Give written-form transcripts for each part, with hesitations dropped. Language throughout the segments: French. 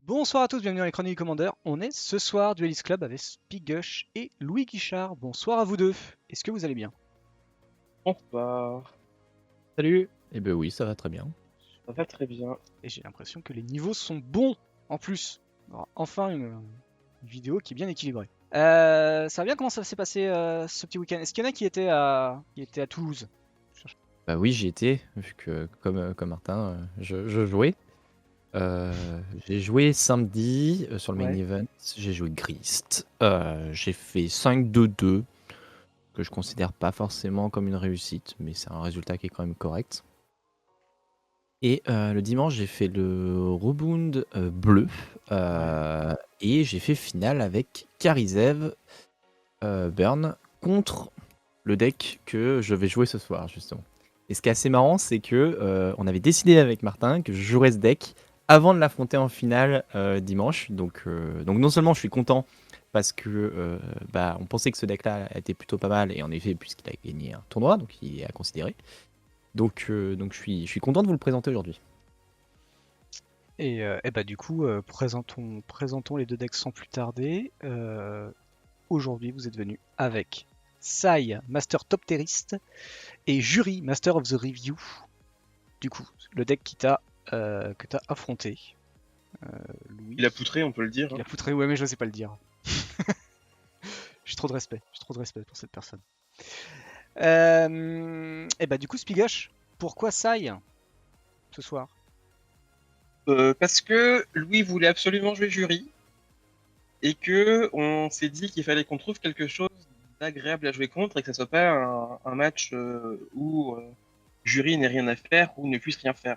Bonsoir à tous, bienvenue dans les Chroniques du Commander. On est ce soir Duelist Club avec Spigush et Louis Guichard. Bonsoir à vous deux. Est-ce que vous allez bien? Bonsoir, Salut. Eh ben oui, ça va très bien. ça va très bien. Et j'ai l'impression que les niveaux sont bons en plus. Alors, enfin une vidéo qui est bien équilibrée. Ça va bien, comment ça s'est passé ce petit week-end? Est-ce qu'il y en a qui étaient à Toulouse? Bah oui, j'y étais, vu que comme Martin, je jouais. J'ai joué samedi sur le main Ouais. event, j'ai joué Grist. J'ai fait 5-2-2, que je considère pas forcément comme une réussite, mais c'est un résultat qui est quand même correct. Et le dimanche, j'ai fait le rebound bleu, et j'ai fait finale avec Karizev Burn contre le deck que je vais jouer ce soir, justement. Et ce qui est assez marrant, c'est que on avait décidé avec Martin que je jouerais ce deck avant de l'affronter en finale dimanche. Donc non seulement je suis content parce que on pensait que ce deck-là était plutôt pas mal, et en effet, puisqu'il a gagné un tournoi, donc il est à considérer. Donc je suis content de vous le présenter aujourd'hui. Et bah du coup, présentons les deux decks sans plus tarder. Aujourd'hui, vous êtes venu avec Sai, Master Top Terroriste, et Jury, Master of the Review. Du coup, le deck que t'as affronté, Louis. Il a poutré, on peut le dire. Il a poutré, ouais, mais je sais pas le dire. J'ai trop de respect pour cette personne. Et bah du coup, Spigosh, pourquoi Sai ce soir? Parce que Louis voulait absolument jouer jury et que on s'est dit qu'il fallait qu'on trouve quelque chose d'agréable à jouer contre et que ça soit pas un match où jury n'ait rien à faire ou ne puisse rien faire.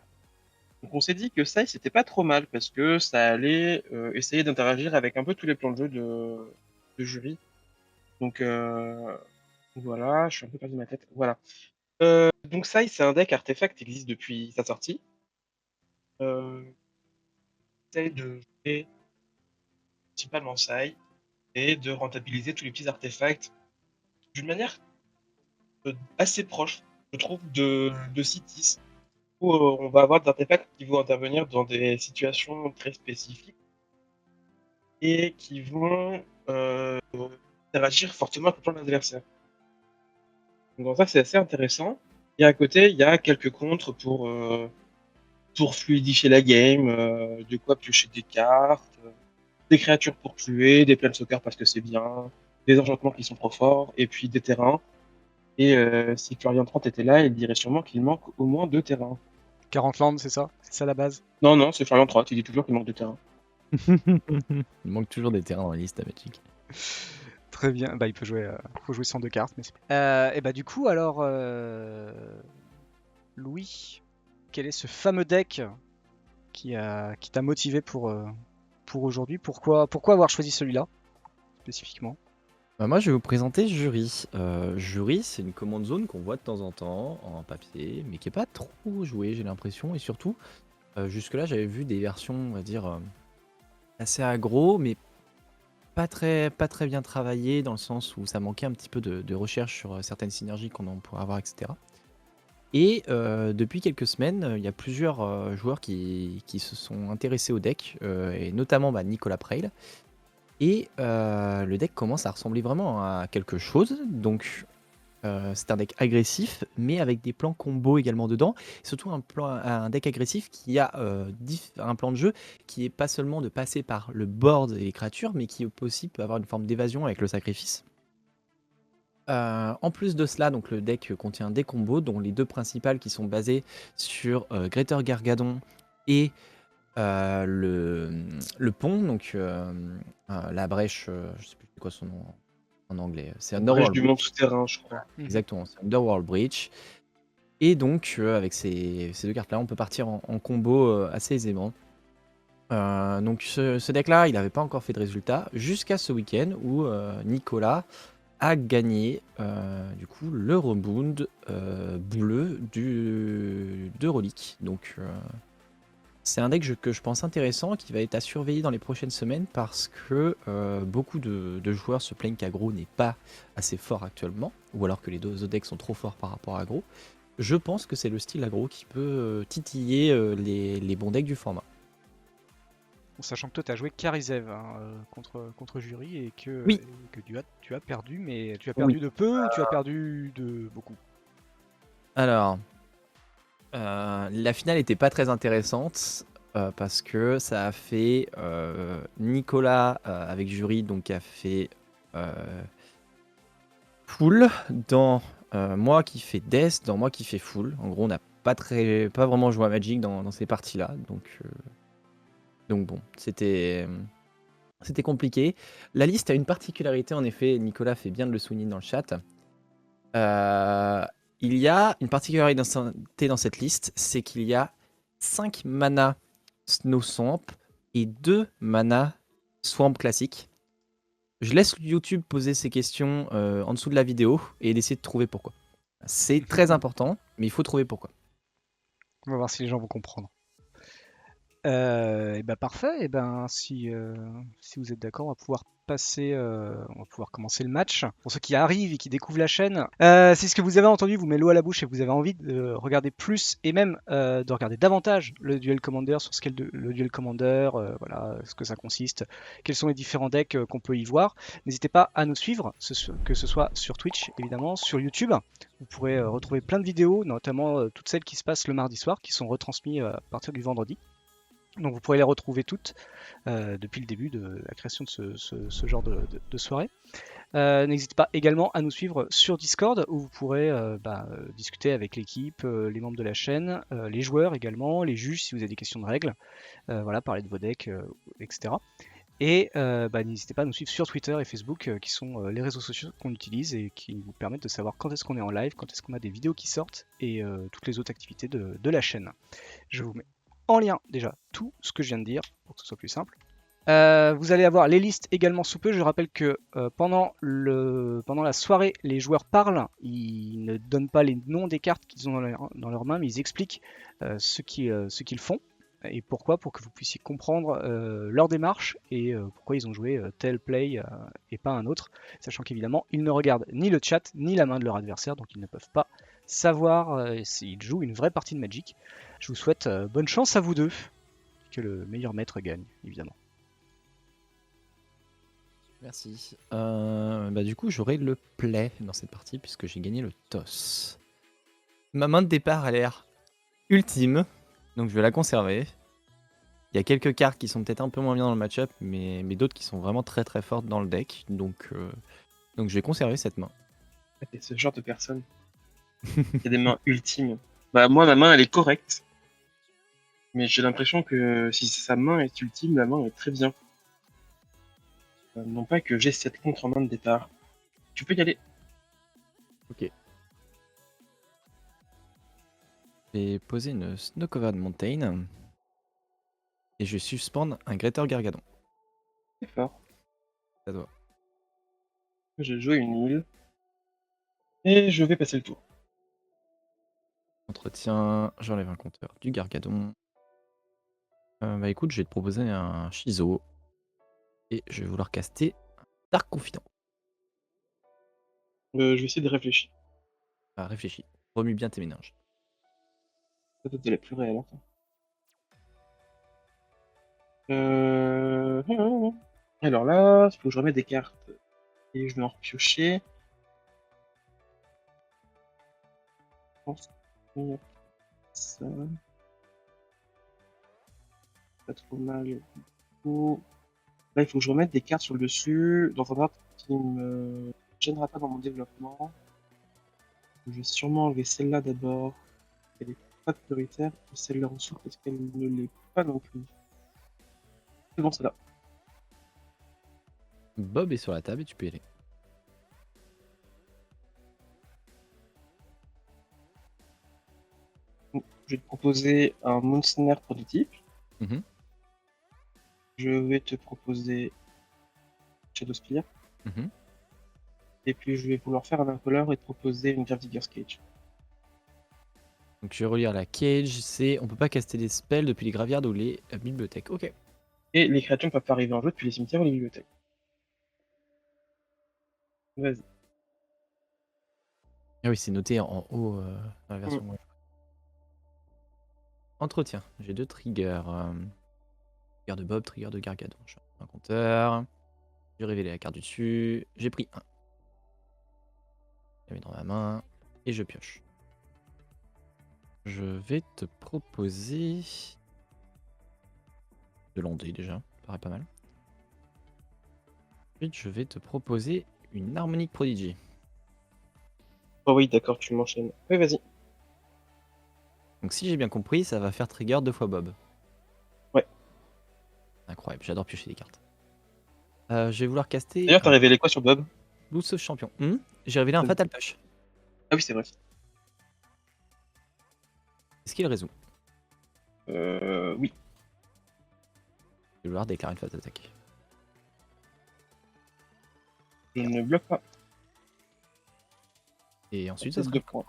Donc on s'est dit que ça, c'était pas trop mal parce que ça allait essayer d'interagir avec un peu tous les plans de jeu de jury. Donc voilà, je suis un peu perdu de ma tête. Voilà. Donc Sai, c'est un deck artefact qui existe depuis sa sortie. Euh, Essaye de jouer principalement Sai et de rentabiliser tous les petits artefacts d'une manière assez proche, je trouve, de Cities, où on va avoir des artefacts qui vont intervenir dans des situations très spécifiques et qui vont interagir fortement avec le plan de l'adversaire. Donc dans ça, c'est assez intéressant. Et à côté, il y a quelques contres pour fluidifier la game, de quoi piocher des cartes, des créatures pour tuer, des planeswalkers parce que c'est bien, des enchantements qui sont trop forts, et puis des terrains. Et si Florian 30 était là, il dirait sûrement qu'il manque au moins 2 terrains. 40 landes, c'est ça? C'est ça la base? Non, non, c'est Florian 30, il dit toujours qu'il manque 2 terrains. Il manque toujours des terrains dans la liste à Magic. Très bien, bah il faut jouer 102 cartes. Et bah du coup, alors, Louis, quel est ce fameux deck qui t'a motivé pour aujourd'hui? Pourquoi avoir choisi celui-là, spécifiquement? Bah, moi, je vais vous présenter Jury. Jury, c'est une command zone qu'on voit de temps en temps en papier, mais qui n'est pas trop jouée, j'ai l'impression. Et surtout, jusque-là, j'avais vu des versions, on va dire, assez aggro, mais pas très bien travaillées, dans le sens où ça manquait un petit peu de recherche sur certaines synergies qu'on en pourrait avoir, etc. Et depuis quelques semaines, il y a plusieurs joueurs qui se sont intéressés au deck, et notamment Nicolas Preil. Et le deck commence à ressembler vraiment à quelque chose. Donc c'est un deck agressif, mais avec des plans combo également dedans. Surtout un deck agressif qui a un plan de jeu qui est pas seulement de passer par le board et les créatures, mais qui aussi peut avoir une forme d'évasion avec le sacrifice. En plus de cela, donc le deck contient des combos, dont les deux principales qui sont basées sur Greater Gargadon et le pont, donc la brèche, je sais plus quoi son nom en anglais, c'est Brèche Underworld du monde Breach. souterrain, je crois. Exactement, c'est Underworld Breach. Et donc avec ces deux cartes-là, on peut partir en combo assez aisément. Donc ce deck-là, il n'avait pas encore fait de résultat jusqu'à ce week-end où Nicolas a gagné du coup le rebound bleu de Relique. Donc c'est un deck que je pense intéressant, qui va être à surveiller dans les prochaines semaines, parce que beaucoup de joueurs se plaignent qu'Aggro n'est pas assez fort actuellement, ou alors que les deux autres decks sont trop forts par rapport à Aggro. Je pense que c'est le style Aggro qui peut titiller les bons decks du format. Sachant que toi, tu as joué Karizev contre Jury et que, Oui. tu as perdu, mais tu as Oui. perdu de peu ou tu as perdu de beaucoup? Alors, la finale était pas très intéressante parce que ça a fait Nicolas avec Jury, donc qui a fait full, dans moi qui fais Death, dans moi qui fais full. En gros, on n'a pas vraiment joué à Magic dans ces parties-là, donc bon, c'était compliqué. La liste a une particularité, en effet, Nicolas fait bien de le souligner dans le chat. Il y a une particularité dans cette liste, c'est qu'il y a 5 mana Snow Swamp et 2 mana Swamp classique. Je laisse YouTube poser ces questions en dessous de la vidéo et d'essayer de trouver pourquoi. C'est très important, mais il faut trouver pourquoi. On va voir si les gens vont comprendre. Et ben parfait. Et ben si vous êtes d'accord, on va pouvoir commencer le match. Pour ceux qui arrivent et qui découvrent la chaîne, si ce que vous avez entendu vous met l'eau à la bouche et vous avez envie de regarder plus et même de regarder davantage le Duel Commander, sur ce qu'est le Duel Commander, voilà, ce que ça consiste, quels sont les différents decks qu'on peut y voir. N'hésitez pas à nous suivre, que ce soit sur Twitch évidemment, sur YouTube. Vous pourrez retrouver plein de vidéos, notamment toutes celles qui se passent le mardi soir, qui sont retransmises à partir du vendredi. Donc vous pourrez les retrouver toutes depuis le début de la création de ce genre de soirée. N'hésitez pas également à nous suivre sur Discord où vous pourrez discuter avec l'équipe, les membres de la chaîne, les joueurs également, les juges si vous avez des questions de règles, voilà, parler de vos decks, etc. Et n'hésitez pas à nous suivre sur Twitter et Facebook qui sont les réseaux sociaux qu'on utilise et qui vous permettent de savoir quand est-ce qu'on est en live, quand est-ce qu'on a des vidéos qui sortent et toutes les autres activités de la chaîne. Je vous mets en lien déjà tout ce que je viens de dire pour que ce soit plus simple. Vous allez avoir les listes également sous peu. Je rappelle que pendant la soirée, les joueurs parlent. Ils ne donnent pas les noms des cartes qu'ils ont dans leurs mains, mais ils expliquent ce qu'ils font et pourquoi, pour que vous puissiez comprendre leur démarche et pourquoi ils ont joué tel play et pas un autre. Sachant qu'évidemment, ils ne regardent ni le chat ni la main de leur adversaire, donc ils ne peuvent pas savoir s'ils jouent une vraie partie de Magic. Je vous souhaite bonne chance à vous deux. Que le meilleur maître gagne, évidemment. Merci. Du coup, j'aurai le play dans cette partie puisque j'ai gagné le toss. Ma main de départ a l'air ultime, donc je vais la conserver. Il y a quelques cartes qui sont peut-être un peu moins bien dans le match-up, mais d'autres qui sont vraiment très très fortes dans le deck, donc je vais conserver cette main. T'es ce genre de personne. Il y a des mains ultimes. Bah moi, ma main, elle est correcte. Mais j'ai l'impression que si sa main est ultime, la main est très bien. Non pas que j'ai cette contre en main de départ. Tu peux y aller. Ok. J'ai posé une Snow-Covered Mountain. Et je vais suspendre un Greater Gargadon. C'est fort. Ça doit. J'ai joué une île. Et je vais passer le tour. Entretien, j'enlève un compteur du Gargadon. Écoute, je vais te proposer un Shizo. Et je vais vouloir caster un Dark Confident. Je vais essayer de réfléchir. Réfléchis. Remue bien tes méninges. Peut-être de la plus réelle. Alors là, il faut que je remette des cartes. Et je vais en repiocher. Je pense que ça. Pas trop mal. Du coup. Là, il faut que je remette des cartes sur le dessus. Dans un ordre qui me gênera pas dans mon développement. Je vais sûrement enlever celle-là d'abord. Elle est pas prioritaire. Et celle-là ensuite parce qu'elle ne l'est pas non plus. C'est bon, celle-là. Bob est sur la table et tu peux y aller. Je vais te proposer un Moonsnare prototype. Mhm. Je vais te proposer Shadowspear. Mhm. Et puis je vais vouloir faire un incolore et te proposer une Gravedigger's Cage. Donc je vais relire la cage. C'est on peut pas caster des spells depuis les graveyards ou les bibliothèques. Ok. Et les créatures ne peuvent pas arriver en jeu depuis les cimetières ou les bibliothèques. Vas-y. Ah oui, c'est noté en haut dans la version. Entretien. J'ai 2 triggers. Trigger de Bob, trigger de Gargadon. Je fais un compteur. J'ai révélé la carte du dessus. J'ai pris 1. Je la mets dans ma main et je pioche. Je vais te proposer de lander déjà, ça paraît pas mal. Ensuite, je vais te proposer une Harmonic Prodigy. Oh oui, d'accord, tu m'enchaînes. Oui, vas-y. Donc si j'ai bien compris, ça va faire trigger 2 fois Bob. Ouais. Incroyable, j'adore piocher des cartes. Je vais vouloir caster D'ailleurs, t'as un révélé quoi sur Bob? Boost of Champion. J'ai révélé un Fatal Push. Ah oui, c'est vrai. Est-ce qu'il résout? Oui. Je vais vouloir déclarer une phase d'attaque. Je ne bloque pas. Et ensuite, ça C'est sera 2 points.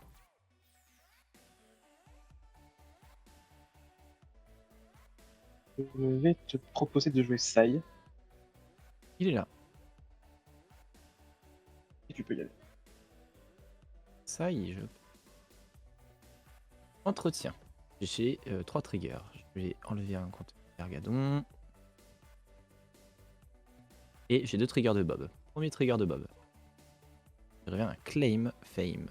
Je vais te proposer de jouer Sai. Il est là. Et tu peux y aller. Ça y est, je... Entretien. J'ai 3 triggers. Je vais enlever un compte Gargadon. Et j'ai 2 triggers de Bob. Premier trigger de Bob. Je reviens à Claim Fame.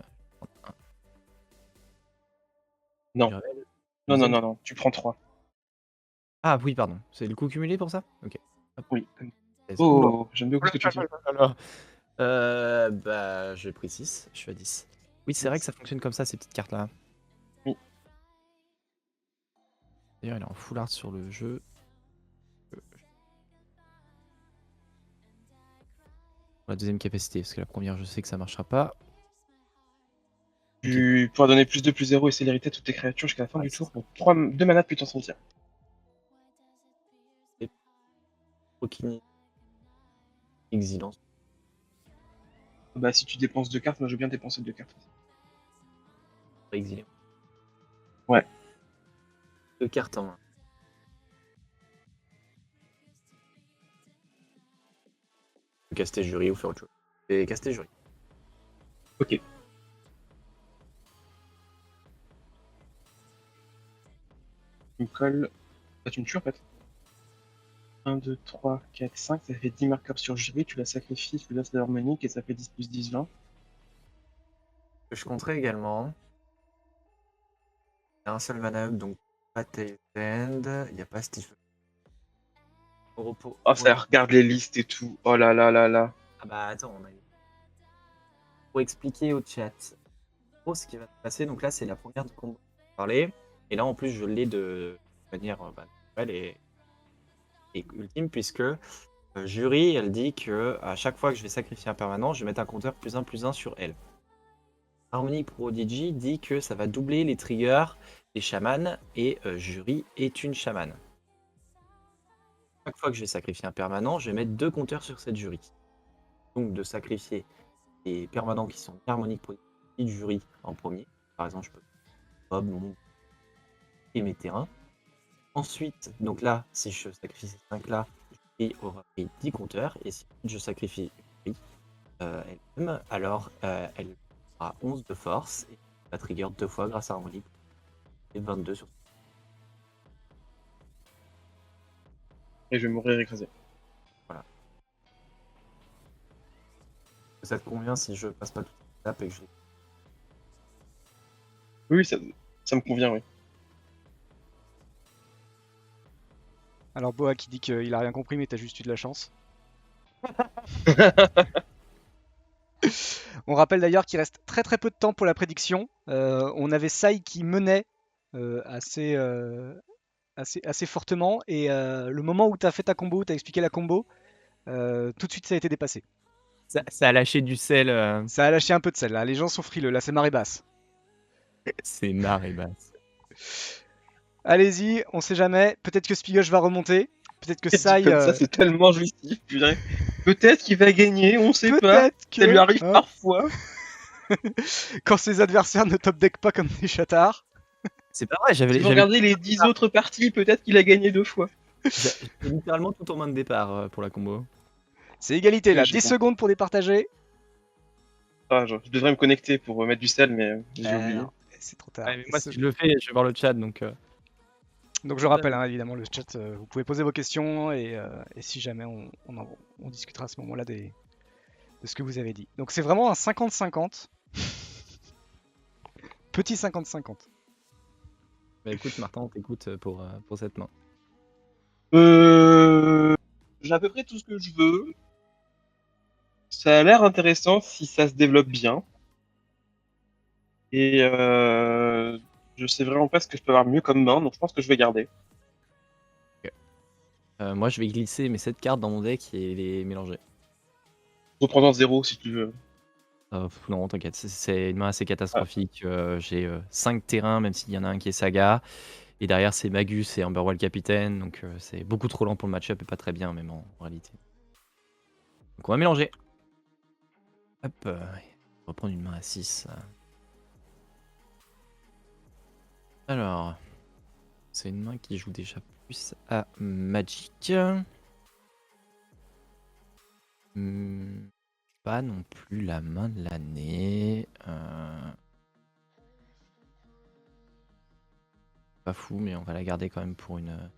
Non. Je révèle Non, non, deuxième- non, non, tu prends 3. Ah oui, pardon. C'est le coup cumulé pour ça? Ok. Oui. Oula. Oh, j'aime beaucoup ce que tu fais. Bah, j'ai pris 6. Je suis à 10. Oui, c'est vrai que ça fonctionne comme ça, ces petites cartes-là. Oui. D'ailleurs, il est en full art sur le jeu. La deuxième capacité, parce que la première, je sais que ça marchera pas. Tu pourras donner +2/+0 et célérité à toutes tes créatures jusqu'à la fin Ouais, du c'est tour pour 2 manas depuis ton cimetière. Okini. Exilence. Bah, si tu dépenses 2 cartes, moi je veux bien dépenser 2 cartes. Exilé. Ouais. 2 cartes en main. Caster jury ou faire autre chose. Et caster jury. Ok. Tu me colles. Bah, tu me tues en fait. 1, 2, 3, 4, 5, ça fait 10 marqueurs sur jury, tu la sacrifies, tu laisses l'harmonique et ça fait 10 + 10, 20. Je compterai également. Il y a un seul mana up, donc pas Tail End. Il n'y a pas Stephen. Au repos. Oh, ça regarde les listes et tout. Oh là là là là. Ah bah attends, on a... Pour expliquer au chat ce qui va se passer, donc là c'est la première de combat parler. Et là en plus je l'ai de manière naturelle et ultime, puisque jury elle dit que à chaque fois que je vais sacrifier un permanent, je vais mettre un compteur +1/+1 sur elle. Harmonic Prodigy dit que ça va doubler les triggers des chamans et jury est une chamane. Chaque fois que je vais sacrifier un permanent, je vais mettre 2 compteurs sur cette jury. Donc de sacrifier les permanents qui sont Harmonic Prodigy du jury en premier. Par exemple, je peux Bob, mon et mes terrains. Ensuite, donc là, si je sacrifie ces 5 là, jury aura pris 10 compteurs. Et si je sacrifie jury elle-même, alors elle aura 11 de force et va trigger 2 fois grâce à Harmonic et 22 sur. Et je vais mourir écrasé. Voilà. Ça te convient si je passe pas toute l'étape et que je... Oui, ça me convient, oui. Alors Boa qui dit qu'il a rien compris mais t'as juste eu de la chance. On rappelle d'ailleurs qu'il reste très très peu de temps pour la prédiction. On avait Sai qui menait assez fortement et le moment où t'as fait ta combo, t'as expliqué la combo, tout de suite ça a été dépassé. Ça a lâché du sel. Ça a lâché un peu de sel là, les gens sont frileux, là c'est marée basse. C'est marée basse. Allez-y, on sait jamais, peut-être que Spigoche va remonter, peut-être que Dit Sai... comme ça, c'est tellement jouissif. Purée. Peut-être qu'il va gagner, on sait pas. peut-être que... Ça lui arrive hein, parfois. quand ses adversaires ne top deck pas comme des chattards. C'est pas vrai, Si vous regardez les 10 autres parties, peut-être qu'il a gagné 2 fois. j'ai littéralement tout en main de départ pour la combo. C'est égalité là, Oui, j'ai 10 compris. secondes pour départager. Ah, je devrais me connecter pour mettre du sel, mais j'ai oublié. Non, c'est trop tard. Ouais, mais moi, si je le fais, je vais voir le chat, donc... Donc je rappelle, hein, évidemment, le chat, vous pouvez poser vos questions et si jamais on discutera à ce moment-là de ce que vous avez dit. Donc c'est vraiment un 50-50. Petit 50-50. Bah écoute, Martin, on t'écoute pour cette main. J'ai à peu près tout ce que je veux. Ça a l'air intéressant si ça se développe bien. Et je sais vraiment pas ce que je peux avoir mieux comme main, donc je pense que je vais garder. Moi, je vais glisser mes 7 cartes dans mon deck et les mélanger. Reprends-en 0 si tu veux. Non, t'inquiète, c'est une main assez catastrophique. J'ai 5 terrains, même s'il y en a un qui est Saga. Et derrière, c'est Magus et Amberwell Capitaine. Donc c'est beaucoup trop lent pour le match-up et pas très bien, même en réalité. Donc on va mélanger. Hop, on va reprendre une main à 6. Alors, c'est une main qui joue déjà plus à Magic. Pas non plus la main de l'année. Pas fou, mais on va la garder quand même pour une.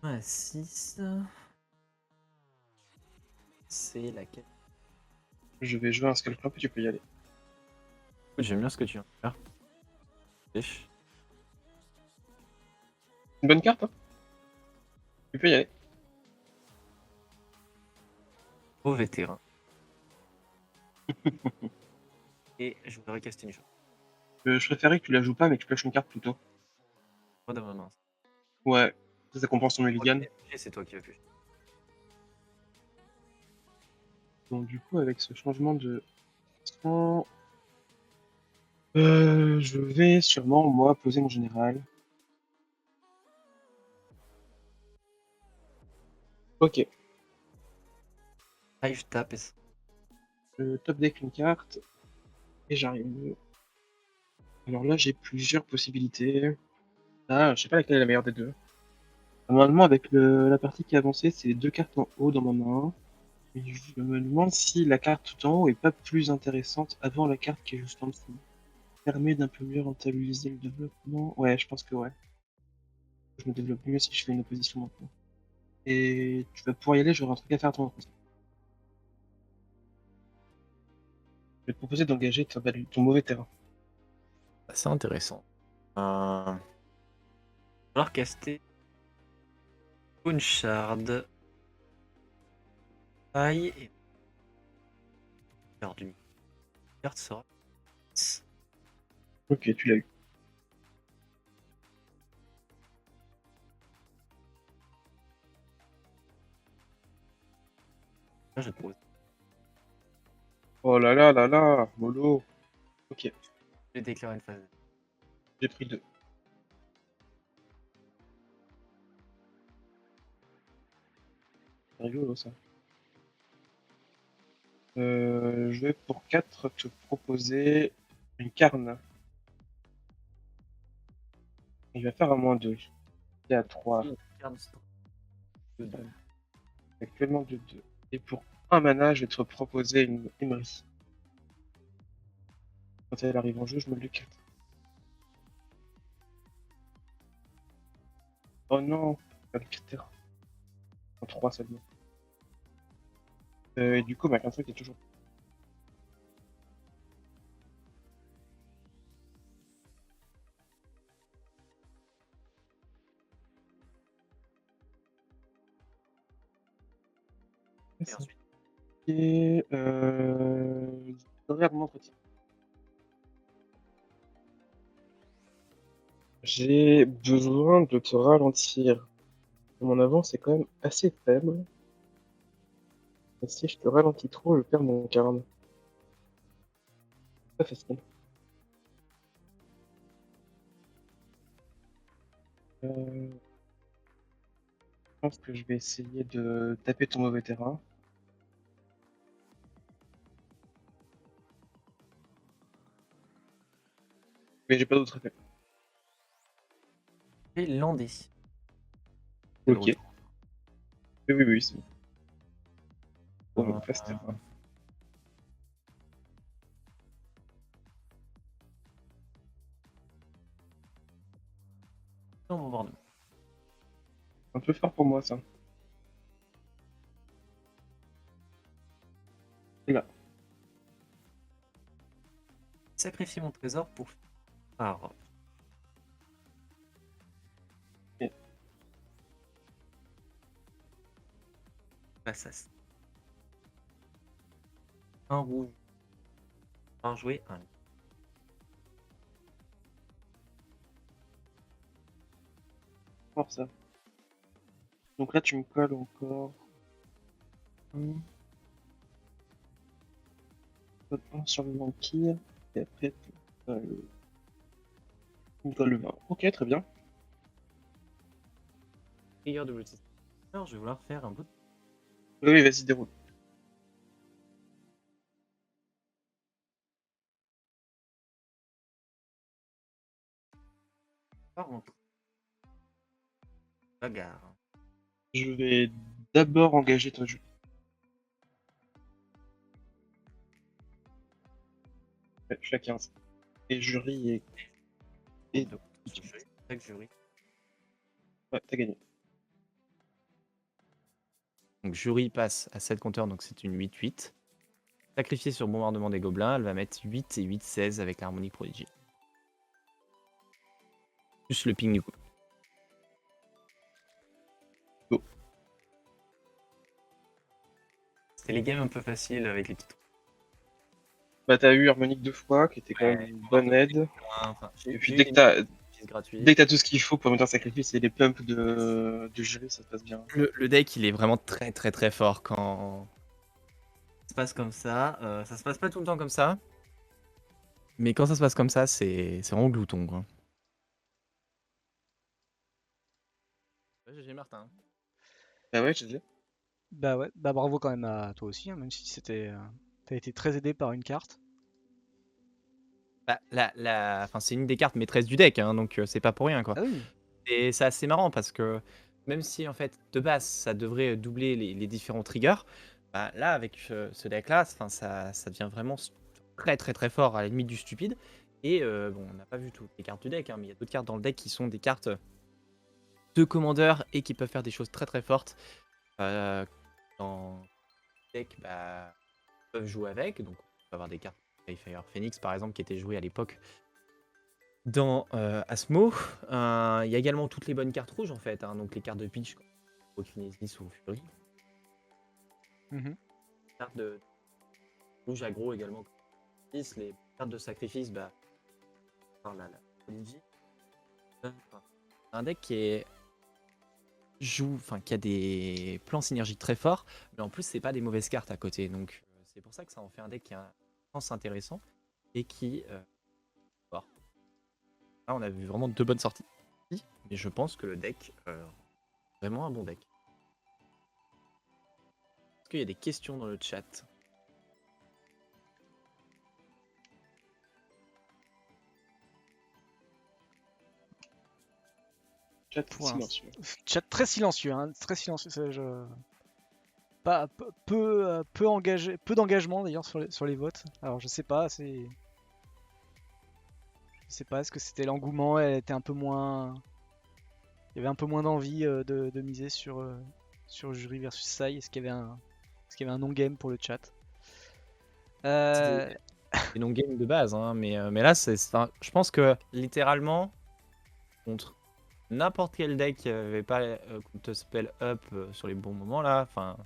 Ouais, 6. C'est laquelle? Je vais jouer un Skullclamp et tu peux y aller. J'aime bien ce que tu viens de faire. Wesh. Une bonne carte, hein. Tu peux y aller. Mauvais terrain. Et je voudrais caster une chose. Je préférais que tu la joues pas, mais que tu pioches une carte plutôt. Pas dans ma main. Ouais, ça compense ton mulligan. C'est toi qui vas piocher. Donc du coup, avec ce changement de sang, je vais sûrement, moi, poser mon général. Ok, Live tap et ça. je top deck une carte, et j'arrive. Alors là, j'ai plusieurs possibilités. Ah, je sais pas laquelle est la meilleure des deux. Normalement, avec la partie qui est avancée, c'est les deux cartes en haut dans ma main. Et je me demande si la carte tout en haut est pas plus intéressante avant la carte qui est juste en dessous. Permet d'un peu mieux rentabiliser le développement. Ouais, je pense que ouais. Je me développe mieux si je fais une opposition maintenant. Et tu vas pouvoir y aller, j'aurai un truc à faire à ton opposition. Je vais te proposer d'engager ton mauvais terrain. C'est intéressant. Alors caster une shard. Aïe. Et perdu. Carte sera. Ok, tu l'as eu. Là, je te propose. Oh là là là là, mollo. Ok, Je vais déclarer une phase. j'ai pris 2. C'est rigolo ça. Je vais pour 4 te proposer une carne. Il va faire un -2. Il est à 3. Actuellement de 2. Et pour un mana, je vais te proposer une Emery. Quand elle arrive en jeu, je me le 4. Oh non, pas le critère. En 3 seulement. Et du coup, ma contre est toujours. Et ensuite. Et regarde mon entretien. J'ai besoin de te ralentir. Mon avance est quand même assez faible. Et si je te ralentis trop, je perds mon carne. Pas facile. Je pense que je vais essayer de taper ton mauvais terrain. Mais j'ai pas d'autre effet. Et Landé. Ok. Oui, oui, oui, c'est bon. Bon, donc, fast terrain. en bombardement. Un peu fort pour moi, ça. Et là. Sacrifier mon trésor pour faire Ok. face à ça. Un rouge. Un joué, un. Fort, ça. Donc là, tu me colles encore. Un sur le vampire. Et après, tu me colles le 20. Ok, très bien. Trigger de British. Alors, je vais vouloir faire un bout de Oui, vas-y, déroule. rentre. Bagarre. Je vais d'abord engager toi, Julie. Ouais, je suis à 15. Et jury et Donc, jury. Tac, jury. ouais, t'as gagné. Donc jury passe à 7 compteurs, donc c'est une 8-8. Sacrifiée sur bombardement des gobelins, elle va mettre 8 et 8, 16 avec l'harmonie prodigie. Plus le ping du coup. C'était les games un peu faciles avec les petites. Bah, t'as eu Harmonique 2 fois, qui était quand même une bonne aide. Enfin, Et puis dès que t'as tout ce qu'il faut pour mettre un sacrifice et les pumps de jury, ça se passe bien. Le deck, il est vraiment très très très fort quand ça se passe comme ça. ça se passe pas tout le temps comme ça. Mais quand ça se passe comme ça, c'est vraiment glouton, quoi. GG Martin. Bah ouais, je disais. Bah ouais, bah bravo quand même à toi aussi, hein, même si t'as été très aidé par une carte. Bah, enfin, c'est une des cartes maîtresse du deck, hein, donc c'est pas pour rien, quoi. Ah oui. Et c'est assez marrant parce que même si en fait de base ça devrait doubler les différents triggers, bah, là avec ce deck-là, ça devient vraiment très très très fort à la limite du stupide. Et bon, on n'a pas vu toutes les cartes du deck, hein, mais il y a d'autres cartes dans le deck qui sont des cartes de commandeur et qui peuvent faire des choses très très fortes. Dans le deck, bah, peuvent jouer avec. Donc on peut avoir des cartes Fire Phoenix par exemple qui étaient jouées à l'époque dans Asmo. Il y a également toutes les bonnes cartes rouges en fait, hein, donc les cartes de pitch, Kinesis ou Fury. Mhm. Cartes de rouge aggro également. Les cartes de sacrifice, bah, par la Prodigy. Un deck qui a des plans synergiques très forts, mais en plus c'est pas des mauvaises cartes à côté, donc c'est pour ça que ça en fait un deck qui a un sens intéressant et qui fort. Là on a vu vraiment deux bonnes sorties, mais je pense que le deck vraiment un bon deck. Est-ce qu'il y a des questions dans le chat? Chat Pour silencieux. Chat très silencieux, hein, très silencieux. Pas, peu d'engagement d'ailleurs sur les votes. Alors je sais pas, je sais pas, est-ce que c'était l'engouement, elle était un peu moins, il y avait un peu moins d'envie de miser sur Jury versus Sai. Est-ce qu'il y avait un non-game pour le chat? C'était des non-game de base, hein, mais là je pense que littéralement contre n'importe quel deck qui avait pas te spell up sur les bons moments là, enfin,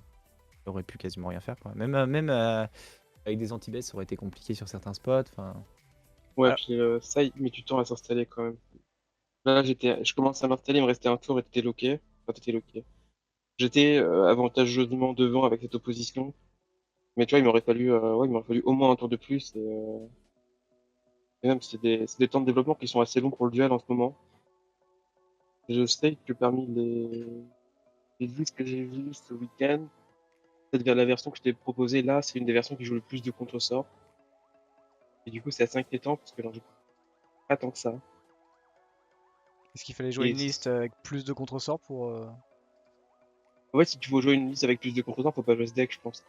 il aurait pu quasiment rien faire, quoi. Même avec des anti-base, ça aurait été compliqué sur certains spots. Enfin, Ouais, Alors- puis ça, il met du temps à s'installer quand même. Là, je commençais à m'installer, il me restait un tour et t'étais loqué. Enfin, t'étais loqué. J'étais avantageusement devant avec cette opposition. Mais tu vois, il m'aurait fallu au moins un tour de plus. Et même, c'est des temps de développement qui sont assez longs pour le duel en ce moment. Je sais que parmi les listes que j'ai vues ce week-end, peut-être vers la version que je t'ai proposée là, c'est une des versions qui joue le plus de contre-sorts. Et du coup, c'est assez inquiétant parce que j'en joue pas tant que ça. Est-ce qu'il fallait jouer Et une liste avec plus de contresorts pour en fait, si tu veux jouer une liste avec plus de contre-sorts, faut pas jouer ce deck, je pense.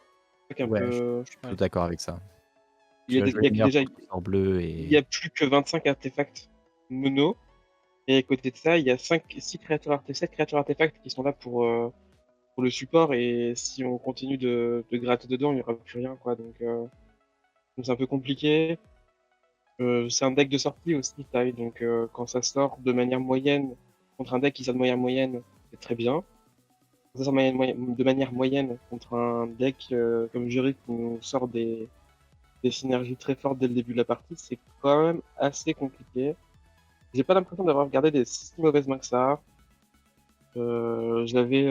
C'est un ouais, je peu... suis plutôt d'accord avec ça. Il y a, Tu vas jouer il y a les meilleurs déjà, contre sort bleu il y et a plus que 25 artefacts mono. Et à côté de ça, il y a 7 créatures artefacts qui sont là pour le support. Et si on continue de gratter dedans, il n'y aura plus rien, quoi. Donc c'est un peu compliqué. C'est un deck de sortie aussi, taille. Donc quand ça sort de manière moyenne contre un deck qui sort de manière moyenne, c'est très bien. Quand ça sort de manière moyenne contre un deck comme Jury qui nous sort des synergies très fortes dès le début de la partie, c'est quand même assez compliqué. J'ai pas l'impression d'avoir regardé des si mauvaises mains que ça. J'avais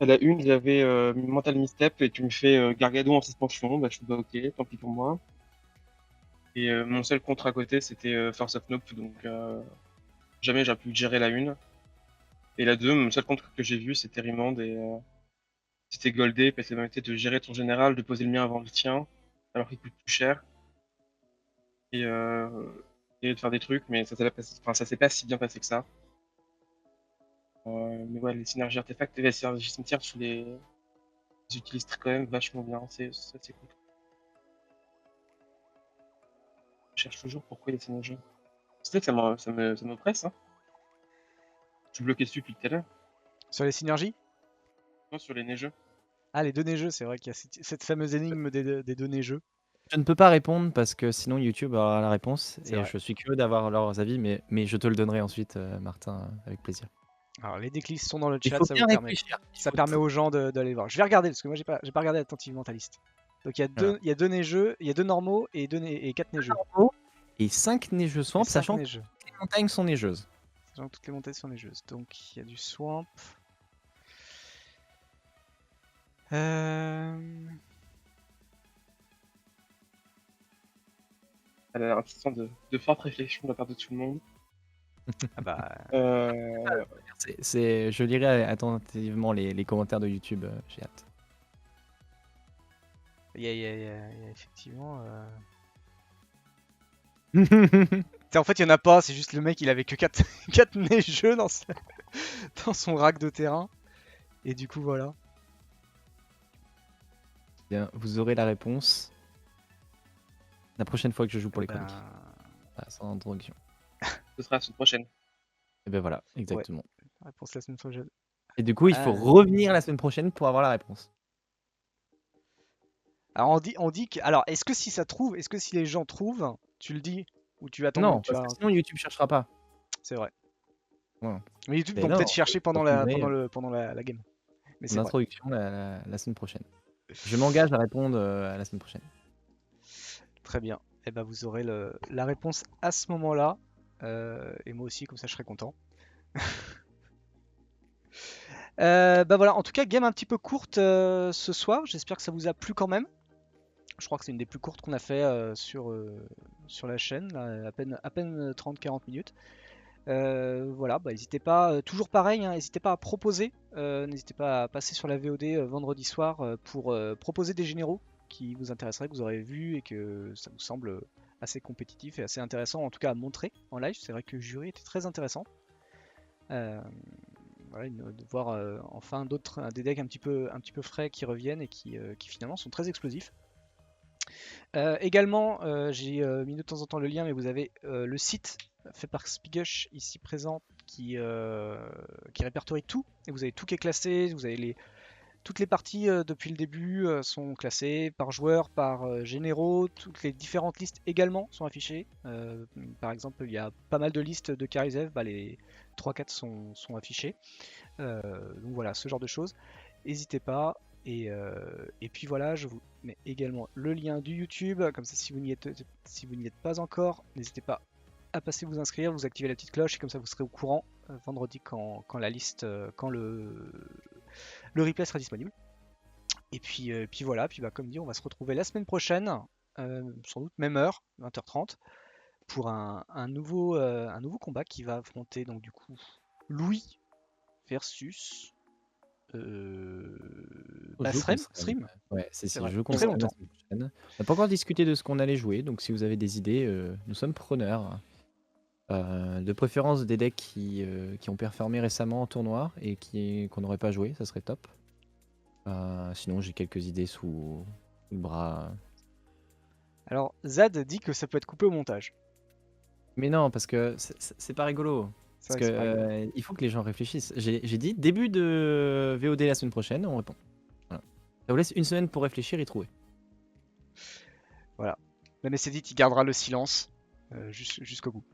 à la une, j'avais Mental Misstep et tu me fais Gargado en suspension. Bah, je suis bah, ok, tant pis pour moi. Et mon seul contre à côté, c'était Force of Nope, donc jamais j'ai pu gérer la une. Et la deux, mon seul contre que j'ai vu, c'était Remand et c'était Goldé parce que ça permettait de gérer ton général, de poser le mien avant le tien, alors qu'il coûte plus cher. Et, euh, et de faire des trucs, mais ça s'est pas si bien passé que ça. Mais ouais, les synergies artefacts et les synergies cimetières, je les utilise quand même vachement bien, c'est cool. Je cherche toujours pourquoi il y a ces synergies. C'est vrai que ça me presse, hein. Je suis bloqué dessus depuis tout à l'heure. Sur les synergies? Non, sur les neigeux. Ah, les données jeux, c'est vrai qu'il y a cette fameuse énigme des données jeux. Je ne peux pas répondre parce que sinon YouTube aura la réponse C'est et vrai. je suis curieux d'avoir leurs avis, mais je te le donnerai ensuite, Martin, avec plaisir. Alors, les decklists sont dans le Il chat, faut ça bien vous permet. réfléchir. Ça permet aux gens d'aller voir. Je vais regarder parce que moi j'ai pas regardé attentivement ta liste. Donc il y a Voilà. il y a deux neigeux, il y a deux normaux et et 4 neigeux. Et 5 neigeux swamp, Et 5 sachant que neigeux. toutes les montagnes sont neigeuses. Sachant que toutes les montées sont neigeuses. Donc il y a du swamp. Euh... Elle a un instant de forte réflexion de la part de tout le monde. Ah bah. Je lirai attentivement les commentaires de YouTube, j'ai hâte. Il y a effectivement. En fait, il y en a pas, c'est juste le mec, il avait que 4, 4 neigeux dans son rack de terrain. Et du coup, voilà. Bien, vous aurez la réponse la prochaine fois que je joue pour les Ben, chroniques. Voilà, sans introduction. Ce sera la semaine prochaine. Et ben voilà, exactement. réponse la semaine prochaine. Et du coup, il faut Ah. revenir la semaine prochaine pour avoir la réponse. Alors on dit que. Alors, est-ce que si ça trouve, est-ce que si les gens trouvent, tu le dis ou tu attends Non, tu parce vas... que sinon YouTube cherchera pas. C'est vrai. Ouais. Mais YouTube Mais vont non, peut-être chercher pendant je reprendrai, la game. Mais en c'est vrai. introduction la semaine prochaine. Je m'engage à répondre à la semaine prochaine. Très bien. Et ben vous aurez la réponse à ce moment-là. Et moi aussi, comme ça je serai content. Bah voilà, en tout cas, game un petit peu courte ce soir. J'espère que ça vous a plu quand même. Je crois que c'est une des plus courtes qu'on a fait sur la chaîne, là, à peine 30-40 minutes. Voilà, bah, n'hésitez pas, toujours pareil, hein, n'hésitez pas à proposer, n'hésitez pas à passer sur la VOD vendredi soir pour proposer des généraux qui vous intéresseraient, que vous aurez vu et que ça vous semble assez compétitif et assez intéressant en tout cas à montrer en live. C'est vrai que le jury était très intéressant. Voilà, de voir enfin des decks un petit peu frais qui reviennent et qui finalement sont très explosifs. Également, j'ai mis de temps en temps le lien, mais vous avez le site fait par Spigush ici présent qui répertorie tout. Et vous avez tout qui est classé, vous avez toutes les parties depuis le début sont classées par joueur, par généraux, toutes les différentes listes également sont affichées. Par exemple, il y a pas mal de listes de Karizev, bah, les 3-4 sont affichées. Donc voilà, ce genre de choses. N'hésitez pas. Et puis voilà, je vous mets également le lien du YouTube. Comme ça, si vous n'y êtes pas encore, n'hésitez pas à passer vous inscrire, vous activez la petite cloche et comme ça vous serez au courant vendredi quand la liste, quand le replay sera disponible. Et puis voilà, puis bah, comme dit, on va se retrouver la semaine prochaine, sans doute même heure, 20h30, pour un nouveau combat qui va affronter donc du coup Louis versus Jeu Srem. contre Srim. Ouais, c'est vrai. jeu contre Très Srem la longtemps. semaine prochaine. On n'a pas encore discuté de ce qu'on allait jouer, donc si vous avez des idées, nous sommes preneurs. De préférence des decks qui ont performé récemment en tournoi et qu'on n'aurait pas joué, ça serait top. Sinon, j'ai quelques idées sous le bras. Alors Zad dit que ça peut être coupé au montage. Mais non, parce que c'est pas rigolo. C'est Parce vrai que que c'est pas rigolo. il faut que les gens réfléchissent. J'ai dit début de VOD la semaine prochaine, on répond. Voilà. Ça vous laisse une semaine pour réfléchir et trouver. Même dit, il gardera le silence jusqu'au bout.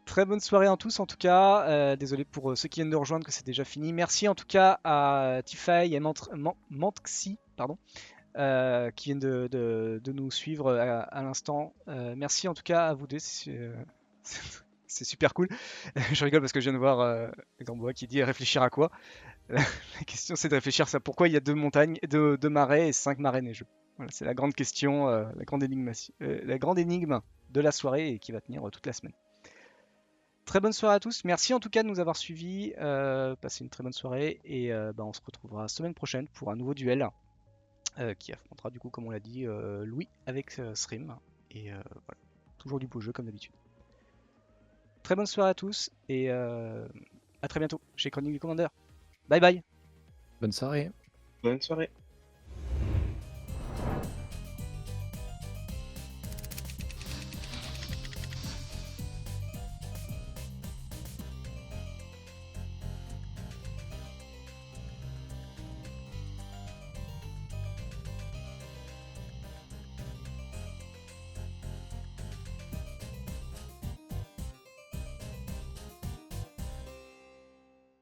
Très bonne soirée à tous en tout cas. Désolé pour ceux qui viennent de rejoindre que c'est déjà fini. Merci en tout cas à Tifaï et Mantxi, pardon, qui viennent de nous suivre à l'instant. Merci en tout cas à vous deux. C'est super cool. Je rigole parce que je viens de voir Gamboa qui dit réfléchir à quoi. La question c'est de réfléchir à pourquoi il y a 2 marais et 5 marais neigeux. Voilà, c'est la grande question, la grande énigme de la soirée et qui va tenir toute la semaine. Très bonne soirée à tous. Merci en tout cas de nous avoir suivis. Passez une très bonne soirée et on se retrouvera semaine prochaine pour un nouveau duel qui affrontera du coup, comme on l'a dit, Louis avec Srim. Et voilà, toujours du beau jeu comme d'habitude. Très bonne soirée à tous et à très bientôt chez Chronique du Commander. Bye bye. Bonne soirée. Bonne soirée.